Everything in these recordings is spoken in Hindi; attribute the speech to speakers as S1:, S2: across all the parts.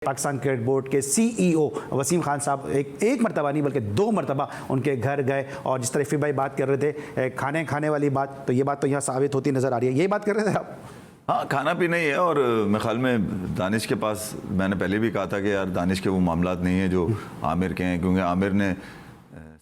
S1: पाकिस्तान क्रिकेट बोर्ड के सीईओ वसीम खान साहब एक मरतबा नहीं बल्कि 2 मरतबा उनके घर गए और जिस तरह फिर भाई बात कर रहे थे खाने वाली बात, तो ये बात तो यहाँ साबित होती नज़र आ रही है। यही बात कर रहे थे आप?
S2: हाँ, खाना पीना ही है। और मेरे ख्याल में दानिश के पास, मैंने पहले भी कहा था कि यार दानिश के वो मामलात नहीं है जो आमिर के हैं, क्योंकि आमिर ने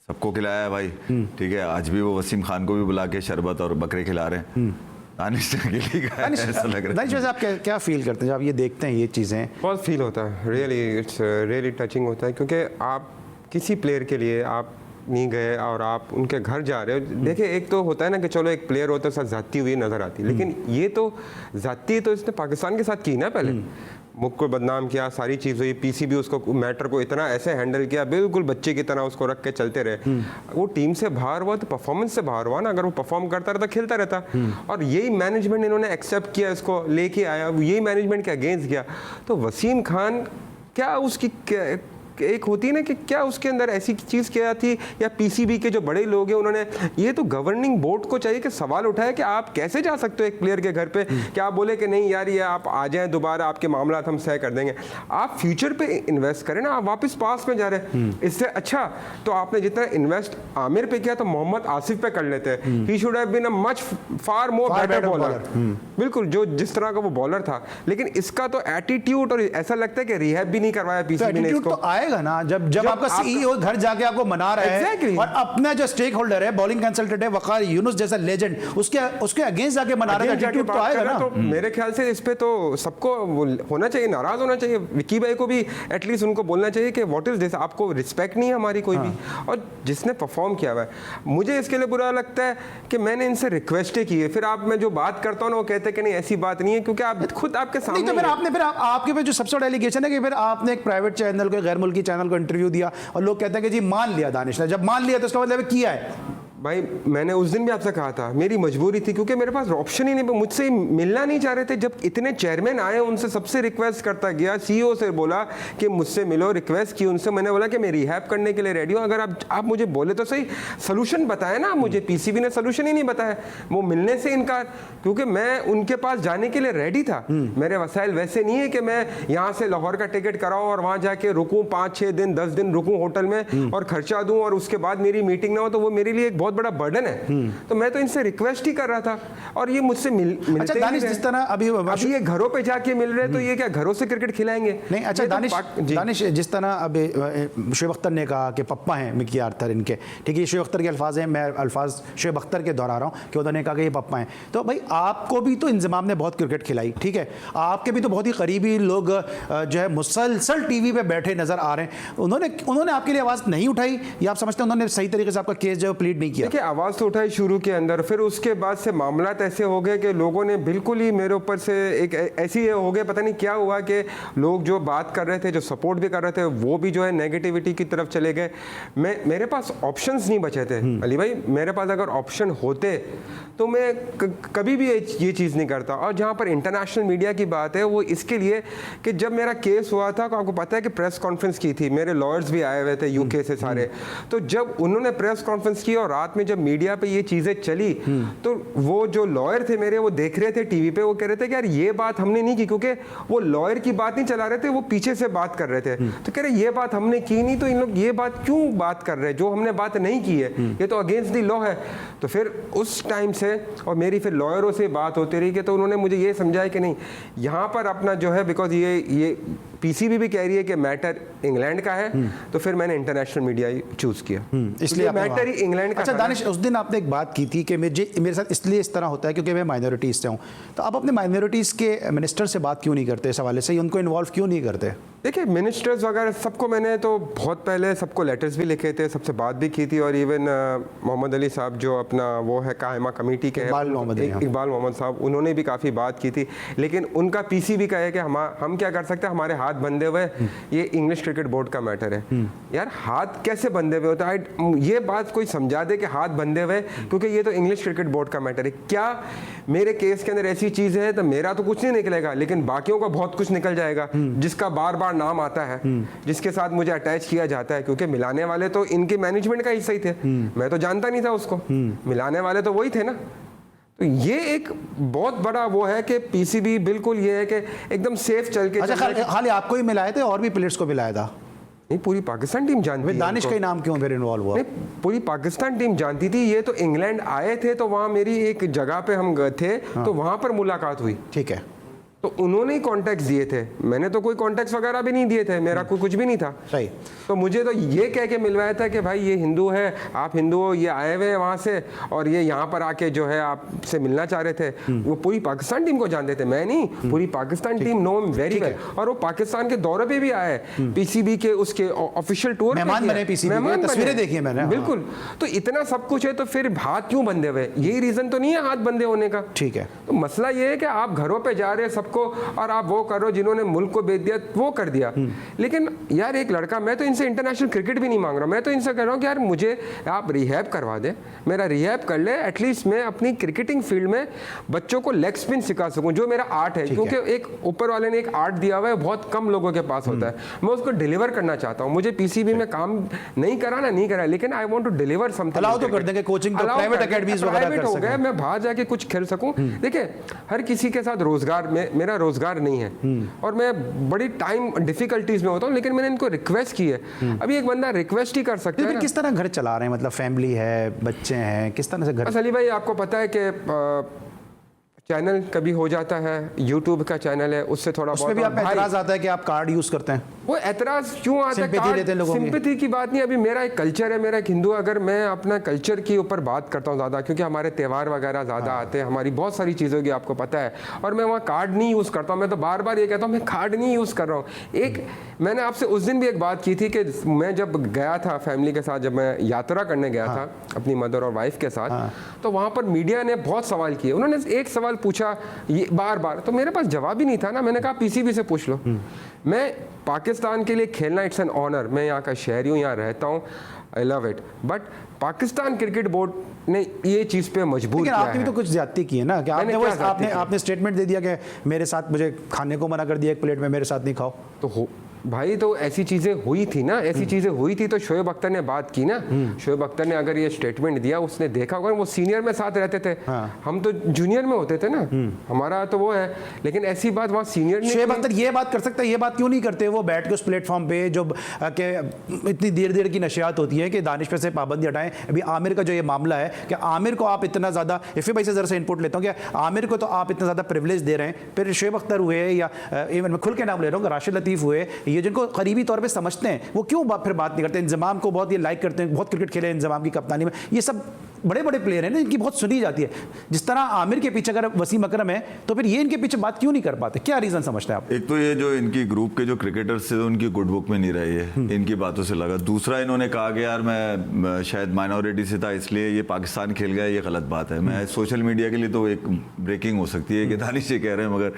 S2: सबको खिलाया है भाई, ठीक है। आज भी वो वसीम खान को भी बुला के शरबत और बकरे खिला रहे हैं। दानिश ऐसा लग रहा है।
S1: दानिश, आप क्या फील करते हैं जब आप ये देखते हैं ये चीज़ें?
S3: बहुत फील होता है, रियली इट्स रियली टचिंग होता है, क्योंकि आप किसी प्लेयर के लिए आप नहीं गए और आप उनके घर जा रहे हो। देखिए, एक तो होता है ना कि चलो एक प्लेयर होता है साथ जाती हुई नज़र आती है, लेकिन ये तो जाती तो इसने पाकिस्तान के साथ की ना, पहले मुख को बदनाम किया, सारी चीज़ हुई, पीसीबी उसको मैटर को इतना ऐसे हैंडल किया, बिल्कुल बच्चे की तरह उसको रख के चलते रहे। वो टीम से बाहर हुआ तो परफॉर्मेंस से बाहर हुआ ना, अगर वो परफॉर्म करता रहता खेलता रहता। और यही मैनेजमेंट इन्होंने एक्सेप्ट किया, इसको लेके आया, यही मैनेजमेंट के अगेंस्ट गया। तो वसीम खान क्या उसकी एक होती है ना कि क्या उसके अंदर ऐसी चीज़ क्या थी, या पीसीबी के जो बड़े लोग हैं उन्होंने, ये तो गवर्निंग बोर्ड को चाहिए कि सवाल उठाए कि आप कैसे जा सकते हो एक प्लेयर के घर पे, क्या आप बोले कि नहीं यार ये आप आ जाएं दोबारा, आपके मामला हम सह कर देंगे। आप फ्यूचर पे इन्वेस्ट करें ना, आप वापस पास में जा रहे हैं। इससे अच्छा तो आपने जितना इन्वेस्ट आमिर पे किया तो मोहम्मद आसिफ पे कर लेते हैं। He should have been a much far more better bowler, बिल्कुल, जो जिस तरह का वो बॉलर था। लेकिन इसका तो एटीट्यूड, और ऐसा लगता है कि रिहैब भी नहीं करवाया पीसीबी ने इसको।
S1: ना जब आपका सीईओ घर जाके आपको मना रहा है और अपना जो स्टेक होल्डर है, बॉलिंग कंसल्टेंट है वकार यूनुस जैसा लेजेंड, उसके अगेंस्ट जाके मना रहा है, एटीट्यूड तो आएगा ना।
S3: तो मेरे ख्याल से इस पे तो सबको होना चाहिए, नाराज होना चाहिए। विकी भाई को भी एटलीस्ट उनको बोलना चाहिए कि व्हाट इज दिस, आपको रिस्पेक्ट नहीं है हमारी कोई भी। और जिसने परफॉर्म किया हुआ है, मुझे इसके लिए बुरा लगता है कि मैंने इनसे रिक्वेस्ट की है, फिर आप मैं जो बात करता हूँ ना वो कहते हैं कि नहीं ऐसी बात नहीं है, क्योंकि आप खुद आपके सामने।
S1: तो फिर आपके पे जो सबसे बड़ा एलिगेशन है कि फिर आपने एक प्राइवेट चैनल को, गैर मुल्की चैनल को इंटरव्यू दिया और लोग कहते हैं कि जी मान लिया दानिश ने। जब मान लिया तो इसका मतलब किया है।
S3: भाई मैंने उस दिन भी आपसे कहा था, मेरी मजबूरी थी, क्योंकि मेरे पास ऑप्शन ही नहीं, मुझसे मिलना नहीं चाह रहे थे। जब इतने चेयरमैन आए, उनसे सबसे रिक्वेस्ट करता गया, सीईओ से बोला कि मुझसे मिलो, रिक्वेस्ट की उनसे, मैंने बोला कि मैं रिहैब करने के लिए रेडी हूँ, अगर आप मुझे बोले तो सही, सोल्यूशन बताए ना मुझे। पीसीबी ने सोल्यूशन ही नहीं बताया, वो मिलने से इनकार, क्योंकि मैं उनके पास जाने के लिए रेडी था। मेरे वसाइल वैसे नहीं है कि मैं यहाँ से लाहौर का टिकट कराऊँ और वहाँ जाके रुकूँ 5-6 दिन 10 दिन रुकूँ होटल में और खर्चा दूँ और उसके बाद मेरी मीटिंग ना हो, तो वो मेरे लिए बहुत बड़ा बर्डन है। तो मैं तो इनसे रिक्वेस्ट ही कर रहा था और ये मुझसे मिलते।
S1: अच्छा दानिश, जिस तरह अभी
S3: ये घरों पे जाके मिल रहे, तो ये क्या घरों से क्रिकेट खिलाएंगे?
S1: नहीं। अच्छा दानिश, जिस तरह अभी शुएब अख्तर ने कहा कि पप्पा हैं मिकी आर्थर इनके, ठीक है, ये शुएब अख्तर के अल्फाज हैं, मैं अल्फाज शुएब अख्तर के दोहरा रहा हूँ कि उन्होंने कहा कि ये पप्पा हैं। तो भाई आपको भी तो इंजमाम ने बहुत क्रिकेट खिलाई, ठीक है, आपके भी तो बहुत ही करीबी लोग जो है मुसलसल टीवी पे बैठे नजर आ रहे हैं, उन्होंने आपके लिए आवाज़ नहीं उठाई, या आप समझते हैं उन्होंने सही तरीके से आपका केस जो प्लीड नहीं किया?
S3: आवाज़ तो उठाई शुरू के अंदर, फिर उसके बाद से मामला ऐसे हो गए कि लोगों ने बिल्कुल ही मेरे ऊपर से एक ऐसी हो गए, पता नहीं क्या हुआ कि लोग जो बात कर रहे थे, जो सपोर्ट भी कर रहे थे, वो भी जो है नेगेटिविटी की तरफ चले गए। मेरे पास ऑप्शंस नहीं बचे थे अली भाई, मेरे पास अगर ऑप्शन होते तो मैं कभी भी ये चीज़ नहीं करता। और जहाँ पर इंटरनेशनल मीडिया की बात है, वो इसके लिए कि जब मेरा केस हुआ था, तो आपको पता है कि प्रेस कॉन्फ्रेंस की थी, मेरे लॉयर्स भी आए हुए थे यूके से सारे। तो जब उन्होंने प्रेस कॉन्फ्रेंस की और रात में जब मीडिया पे ये चीजें चली, तो वो जो लॉयर थे मेरे, वो देख रहे थे टीवी पे, वो कह रहे थे कि यार ये बात हमने नहीं की, क्योंकि वो लॉयर की बात नहीं चला रहे थे, वो पीछे से बात कर रहे थे। तो कह रहे ये बात हमने की नहीं, तो इन लोग ये बात क्यों बात कर रहे हैं, जो हमने बात नहीं की है, ये तो अगेंस्ट द लॉ है। तो फिर उस टाइम से और मेरी फिर लॉयरों से बात होती रही कि तो उन्होंने मुझे ये समझाया कि नहीं, यहाँ पर अपना जो है, बिकॉज ये पीसीबी भी कह रही है कि मैटर इंग्लैंड का है, तो फिर मैंने इंटरनेशनल मीडिया चूज किया, इसलिए मैटर ही इंग्लैंड का।
S1: अच्छा दानिश, उस दिन आपने एक बात की थी कि मेरे साथ इसलिए इस तरह होता है क्योंकि मैं माइनॉरिटीज़ से हूँ, तो आप अपने माइनॉरिटीज़ के मिनिस्टर से बात क्यों नहीं करते, इस हवाले से उनको इन्वॉल्व क्यों नहीं करते?
S3: देखिए, मिनिस्टर्स वगैरह सबको मैंने तो बहुत पहले सबको लेटर्स भी लिखे थे, सबसे बात भी की थी, और इवन मोहम्मद अली साहब जो अपना वो है कायमा कमेटी के इकबाल मोहम्मद साहब, उन्होंने भी काफ़ी बात की थी। लेकिन उनका पीसीबी का है कि हम क्या कर सकते हैं, हमारे हाथ बंधे हुए, ये इंग्लिश क्रिकेट बोर्ड का मैटर है। यार हाथ कैसे बंधे हुए होता है, ये बात कोई समझा दे कि हाथ बंधे हुए, क्योंकि ये तो इंग्लिश क्रिकेट बोर्ड का मैटर है। क्या मेरे केस के अंदर ऐसी चीज़ है तो मेरा तो कुछ नहीं निकलेगा, लेकिन बाकियों का बहुत कुछ निकल जाएगा, जिसका बार बार नाम आता है, जिसके साथ मुझे अटैच किया जाता है, क्योंकि मिलाने वाले तो इनके मैनेजमेंट का हिस्सा ही थे, मैं तो जानता नहीं था उसको, मिलाने वाले तो वही थे ना। तो ये एक बहुत बड़ा वो है कि पीसीबी बिल्कुल ये है कि एकदम सेफ चल के
S1: अच्छा, खाली आपको ही मिलाए थे और भी प्लेयर्स को मिलाया था?
S3: नहीं, पूरी पाकिस्तान टीम जानती है।
S1: दानिश का ही नाम क्यों फिर इन्वॉल्व हुआ?
S3: नहीं, पूरी पाकिस्तान टीम जानती थी। ये तो इंग्लैंड आए थे तो वहाँ मेरी एक जगह पे हम गए थे, तो वहाँ पर मुलाकात हुई।
S1: ठीक है,
S3: तो उन्होंने ही कॉन्टैक्ट्स दिए थे, मैंने तो कोई कॉन्टैक्ट्स वगैरह भी नहीं दिए थे, मेरा कोई कुछ भी नहीं था।
S1: सही।
S3: तो मुझे तो ये कह के मिलवाया था कि भाई ये हिंदू है, आप हिंदू हो, ये आए हुए हैं वहाँ से और ये यहाँ पर आके जो है आपसे मिलना चाह रहे थे। वो पूरी पाकिस्तान टीम को जानते थे, मैं नहीं, पूरी Pakistan team know very well. और वो पाकिस्तान के दौरे पे भी आए, पीसीबी के उसके ऑफिशियल टूर
S1: मेहमान बने, पीसीबी के तस्वीरें देखी है मैंने।
S3: बिल्कुल। तो इतना सब कुछ है तो फिर हाथ क्यों बंधे हुए? यही रीजन तो नहीं है हाथ बंधे होने का।
S1: ठीक है।
S3: तो मसला ये है कि आप घरों पे जा रहे हैं सबको और आप वो करो, जिन्होंने मुल्क को बेच दिया वो कर दिया। लेकिन यार एक लड़का, मैं तो इनसे इंटरनेशनल क्रिकेट भी नहीं मांग रहा, मैं तो इनसे कह रहा हूँ कि यार मुझे आप रिहैब करवा दे, मेरा रिहैब कर ले, एटलीस्ट मैं अपनी क्रिकेटिंग फील्ड में बच्चों को लेग स्पिन सिखा सकूं, जो मेरा आर्ट है। क्योंकि एक ऊपर वाले ने एक आर्ट दिया हुआ है, बहुत कम लोगों के पास होता है, मैं उसको डिलीवर करना चाहता हूँ। मुझे पीसीबी में काम नहीं करा, लेकिन I want to deliver something.
S1: Allow तो कर देंगे, कोचिंग तो प्राइवेट एकेडमीज वगैरह कर
S3: हो गया, मैं बाहर जाके कुछ खेल सकूं। देखिए हर किसी के साथ रोजगार में, मेरा रोजगार नहीं है और मैं बड़ी टाइम डिफिकल्टीज में होता हूँ, लेकिन मैंने इनको रिक्वेस्ट की है। अभी एक बंदा रिक्वेस्ट ही कर सकता है।
S1: किस तरह घर चला रहे हैं? मतलब फैमिली है, बच्चे हैं, किस तरह से घर?
S3: अली भाई आपको पता है कि चैनल कभी हो जाता है, यूट्यूब का चैनल है, उससे थोड़ा बहुत
S1: भी आप एतराज आता है कि आप कार्ड यूज करते हैं?
S3: वो एतराज क्यों आता है? सिंपैथी की बात नहीं, अभी मेरा एक कल्चर है, मेरा एक हिंदू, अगर मैं अपना कल्चर के ऊपर बात करता हूँ ज़्यादा, क्योंकि हमारे त्यौहार वगैरह ज़्यादा आते हैं, हमारी बहुत सारी चीज़ों की आपको पता है, और मैं वहाँ कार्ड नहीं यूज़ करता हूँ। मैं तो बार बार ये कहता हूँ मैं कार्ड नहीं यूज़ कर रहा हूँ। एक मैंने आपसे उस दिन भी एक बात की थी कि मैं जब गया था फैमिली के साथ, जब मैं यात्रा करने गया था अपनी मदर और वाइफ के साथ, तो वहाँ पर मीडिया ने बहुत सवाल किए। उन्होंने एक सवाल पूछा बार बार, तो मेरे पास जवाब ही नहीं था ना। मैंने कहा पीसीबी से पूछ लो। मैं पाकिस्तान के लिए खेलना इट्स एन ऑनर, मैं यहाँ का शहरी हूँ, यहाँ रहता हूँ, I love it, but Pakistan cricket board ने ये चीज़ पे मजबूर किया है।
S1: आपने भी तो कुछ ज्यादती की है ना, कि आपने स्टेटमेंट दे दिया कि मेरे साथ, मुझे खाने को मना कर दिया एक प्लेट में, मेरे साथ नहीं खाओ।
S3: तो भाई तो ऐसी चीज़ें हुई थी ना, ऐसी चीज़ें हुई थी तो शोएब अख्तर ने बात की ना। शोएब अख्तर ने अगर ये स्टेटमेंट दिया, उसने देखा होगा, वो सीनियर में साथ रहते थे, हम तो जूनियर में होते थे ना, हमारा तो वो है। लेकिन ऐसी बात वहाँ सीनियर ने,
S1: शोएब अख्तर ये बात कर सकता है, ये बात क्यों नहीं करते? वो बैठ के उस प्लेटफॉर्म पे जो कि इतनी देर की नशियात होती है कि दानिश पे से पाबंदी हटाएं। अभी आमिर का जो ये मामला है कि आमिर को आप इतना ज़्यादा, इफ़ी भाई से ज़रा से इनपुट लेता हूँ कि आमिर को तो आप इतना ज़्यादा प्रिविलेज दे रहे हैं, फिर शोएब अख्तर हुए या इवन मैं खुल के नाम ले रहा हूँ, राशिद लतीफ़ हुए, ये जिनको करीबी तौर पे समझते हैं, वो क्यों फिर बात नहीं करते? इंजमाम को बहुत ये लाइक करते हैं, बहुत क्रिकेट खेले इंजमाम की कप्तानी में, ये सब बड़े बड़े प्लेयर हैं ना, इनकी बहुत सुनी जाती है। जिस तरह आमिर के पीछे अगर वसीम अकरम है, तो फिर ये इनके पीछे बात क्यों नहीं कर पाते? क्या रीजन समझते हैं आप?
S2: एक तो ये जो इनकी ग्रुप के जो क्रिकेटर्स थे, उनकी गुड बुक में नहीं रही है, इनकी बातों से लगा। दूसरा, इन्होंने कहा कि यार मैं शायद माइनॉरिटी से था इसलिए ये पाकिस्तान खेल गया, ये गलत बात है। मैं सोशल मीडिया के लिए तो एक ब्रेकिंग हो सकती है कि दानिश ये कह रहे हैं, मगर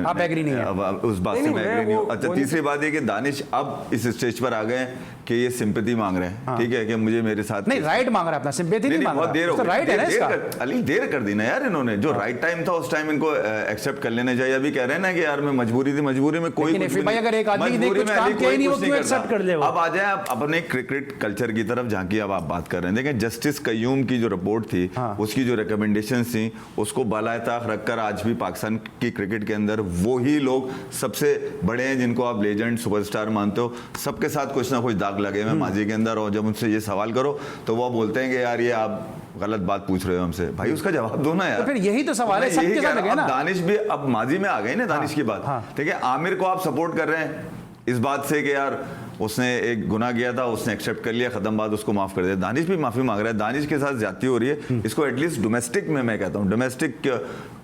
S1: आप एग्री नहीं है
S2: उस बात से मैं एग्री नहीं हूँ। अच्छा, तीसरी बात ये कि दानिश अब इस स्टेज पर आ गए हैं कि ये सिंपैथी मांग रहे हैं, ठीक है, कि मुझे मेरे साथ
S1: नहीं, राइट मांग रहा है अपना, सिंपैथी नहीं मांग रहा।
S2: देर हो गई,
S1: राइट है ना इसका?
S2: अली देर कर दी ना यार इन्होंने, जो राइट टाइम था उस टाइम इनको एक्सेप्ट कर लेना चाहिए। अभी कह रहे हैं ना कि यार मैं मजबूरी थी, मजबूरी में कोई
S1: भाई अगर एक आदमी ने कुछ काम किया ही नहीं, वो क्यों एक्सेप्ट कर ले?
S2: अब आ जाए आप अपने क्रिकेट कल्चर की तरफ, जहाँ की अब आप बात कर रहे हैं। देखें, जस्टिस कयूम की जो रिपोर्ट थी, उसकी जो रिकमेंडेशंस थी, उसको बालाए-ताक रखकर आज भी पाकिस्तान की क्रिकेट के अंदर वही लोग सबसे बड़े हैं जिनको आप लेजेंड सुपरस्टार मानते हो, सबके साथ कुछ ना कुछ दाग लगे हुए माजी के अंदर। और जब उनसे ये सवाल करो तो वो बोलते हैं कि यार ये आप गलत बात पूछ रहे हो हमसे। भाई उसका जवाब दो ना यार।
S1: तो फिर यही तो सवाल है, सबके साथ लगे ना।
S2: दानिश भी अब माजी में आ गए ना, दानिश की बात, ठीक है। आमिर को आप सपोर्ट कर रहे हैं इस बात से कि यार उसने एक गुनाह किया था, उसने एक्सेप्ट कर लिया, खत्म बात, उसको माफ कर दिया। दानिश भी माफी मांग रहा है, दानिश के साथ ज्यादती हो रही है। इसको एटलीस्ट डोमेस्टिक में, मैं कहता हूँ डोमेस्टिक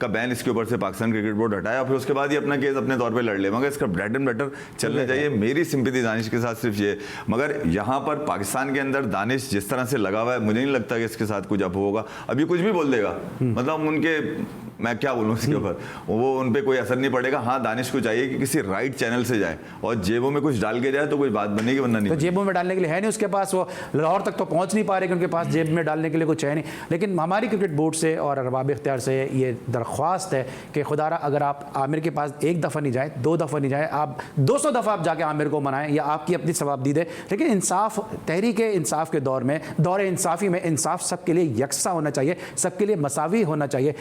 S2: का बैन इसके ऊपर से पाकिस्तान क्रिकेट बोर्ड हटाया, फिर उसके बाद ही अपना केस अपने तौर पे लड़ ले, मगर इसका ब्रेड एंड बटर चलना चाहिए। मेरी सिंपैथी दानिश के साथ सिर्फ ये, मगर यहाँ पर पाकिस्तान के अंदर दानिश जिस तरह से लगा हुआ है, मुझे नहीं लगता कि इसके साथ कुछ अब होगा। अभी कुछ भी बोल देगा, मतलब उनके मैं क्या बोलूँ इसके ऊपर, वो उन पे कोई असर नहीं पड़ेगा। हाँ, दानिश को चाहिए कि किसी राइट चैनल से जाए और जेबों में कुछ डाल के जाए तो कोई बात बनेगी, वरना नहीं।
S1: तो जेबों में डालने के लिए है नहीं उसके पास, वो लाहौर तक तो पहुंच नहीं पा रहे कि उनके पास जेब में डालने के लिए कुछ है नहीं। लेकिन हमारी क्रिकेट बोर्ड से और अरबाब इख्तियार से ये दरख्वास्त है कि खुदारा अगर आप आमिर के पास एक दफ़ा नहीं जाए, 2 दफ़ा नहीं जाए, आप 200 दफ़ा आप जाके आमिर को मनाएं या आपकी अपनी सवाबदीद है। लेकिन इंसाफ, तहरीक इंसाफ के दौर में, दौर इंसाफी में इंसाफ सबके लिए यकसा होना चाहिए, सबके लिए मसावी होना चाहिए।